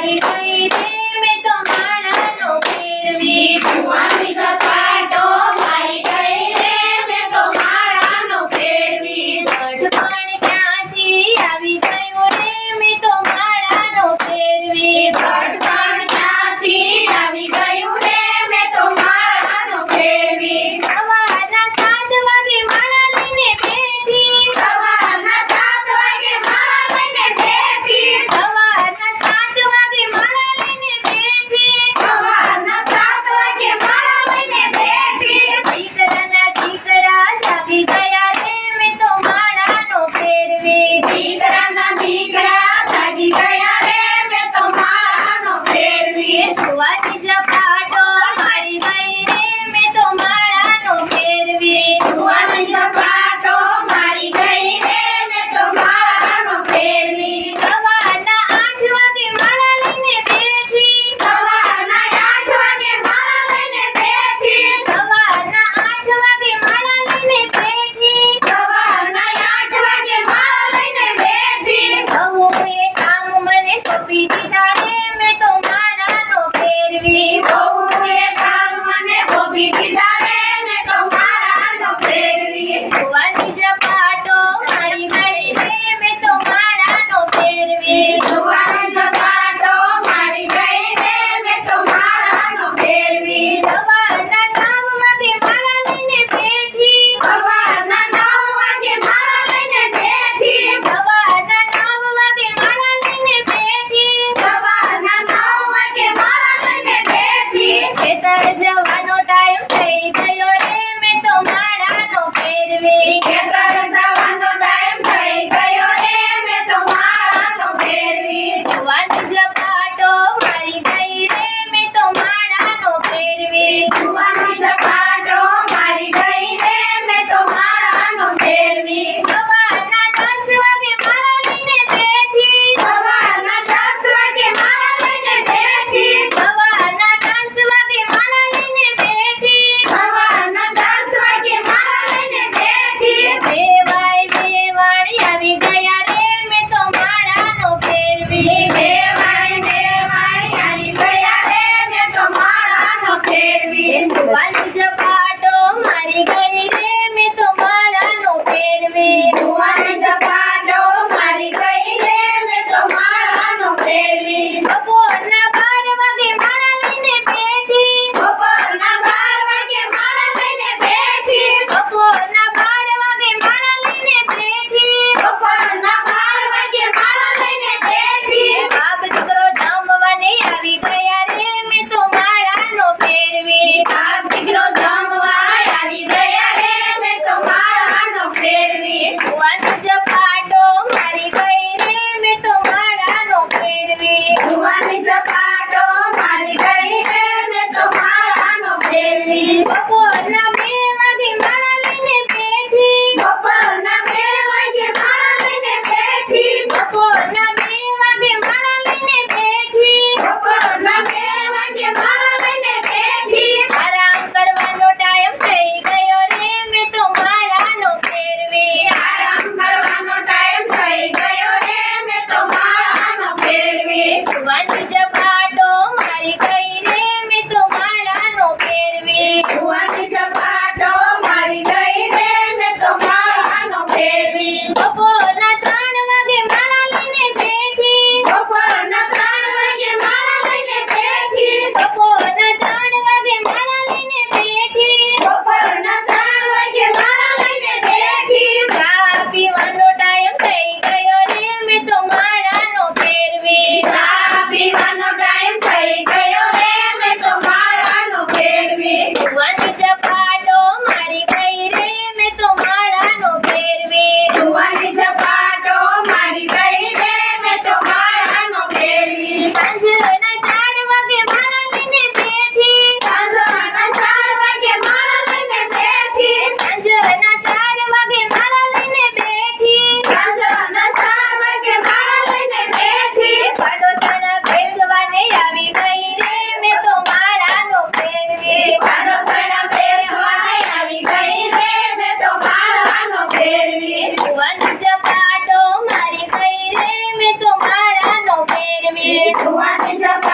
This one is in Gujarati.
મારી ગઈ રે મેં તો માળાનો ફેરવી ભવાની ઝપાટો મારી ગઈ રે મેં તો માળાનો ફેરવી ગઢપણ ક્યાંથી આવી ગયું રે મેં તો માળાનો ફેરવી ગઢપણ ક્યાંથી આવી ગયું રે મેં તો માળાનો ફેરવી સવારના 7 વાગે માળા લઈને બેઠી સવારના 7 વાગે માળા લઈને બેઠી સવારના 7 વાગે માળા લઈને બેઠી સવારના 7 વાગે માળા લઈને બેઠી દીકરાના દીકરા જાગી ગયા રે મેં તો માળાનો ફેરવી દીકરાના દીકરા જાગી ગયા રે મેં તો માળાનો ફેરવી ભવાની ઝપાટો મારી ગઈ રે મેં તો માળાનો ફેરવી ભવાની ઝપાટો મારી ગઈ રે મેં તો માળાનો ફેરવી સવારના 8 વાગે માળા લઈને બેઠી સવારના 8 વાગે માળા લઈને બેઠી સવારના 8 વાગે માળા લઈને બેઠી સવારના 8 વાગે માળા લઈને બેઠી બહુએ કામ મને સોંપી દીધા રે મેં તો માળાનો ફેરવી બહુએ કામ મને સોંપી દીધા રે મેં તો માળાનો ફેરવી ભવાની ઝપાટો મારી ગઈ રે મેં તો માળાનો ફેરવી ભવાની ઝપાટો મારી ગઈ રે મેં તો માળાનો ફેરવી સવારના 9 વાગે માળા લઈને બેઠી સવારના 9 વાગે માળા લઈને બેઠી સવારના 9 વાગે માળા લઈને બેઠી સવારના 9 વાગે માળા લઈને બેઠી ખેતર જવાનો ટાઈમ થઈ ગયો રે મેં તો માળાનો ફેરવી ખેતર જવાનો ટાઈમ થઈ ગયો રે મેં તો માળાનો ફેરવી ભવાની ઝપાટો મારી ગઈ રે મેં તો માળાનો ફેરવી ભવાની ઝપાટો મારી ગઈ રે મેં તો માળાનો ફેરવી સવારના 10 વાગે માળા લઈને બેઠી સવારના 10 વાગે માળા લઈને બેઠી સવારના 10 વાગે માળા લઈને બેઠી સવારના 10 વાગે માળા લઈને બેઠી વેવાણી આવી ગયા રે મેં તો માળાનો ફેરવી વેવાણી આવી ગયા રે મેં તો માળાનો ફેરવી ભવાની ઝપાટો મારી ગઈ રે મેં તો માળાનો ફેરવી ભવાની ઝપાટો મારી ગઈ રે મેં તો માળાનો ફેરવી બપોરના 12 વાગે માળા લઈને બેઠી બપોરના 12 વાગે માળા લઈને બેઠી બપોરના 12 વાગે માળા લઈને બેઠી બપોરના 12 વાગે માળા લઈને બેઠી બાપ દીકરો જમવાને આવી ગયા રે મેં તો માળાનો ફેરવી બાપ દીકરો જમવા આવી ગયા રે મેં તો માળાનો ફેરવી ભવાની ઝપાટો મારી ગઈ રે મેં તો માળાનો ફેરવી ભવાની ઝપાટો મારી ગઈ રે મેં તો માળાનો ફેરવી બપોરના 2 વાગે માળા લઈને બેઠી બપોરના 2 વાગે માળા લઈને બેઠી બપોરના 2 વાગે માળા લઈને બેઠી બપોરના 2 વાગે માળા લઈને બેઠી આરામ કરવાનો ટાઈમ થઈ ગયો રે મેં તો માળાનો ફેરવી આરામ કરવાનો ટાઈમ થઈ ગયો રે મેં તો માળાનો ફેરવી ભવાની ઝપાટો જુવાની ઝપાટો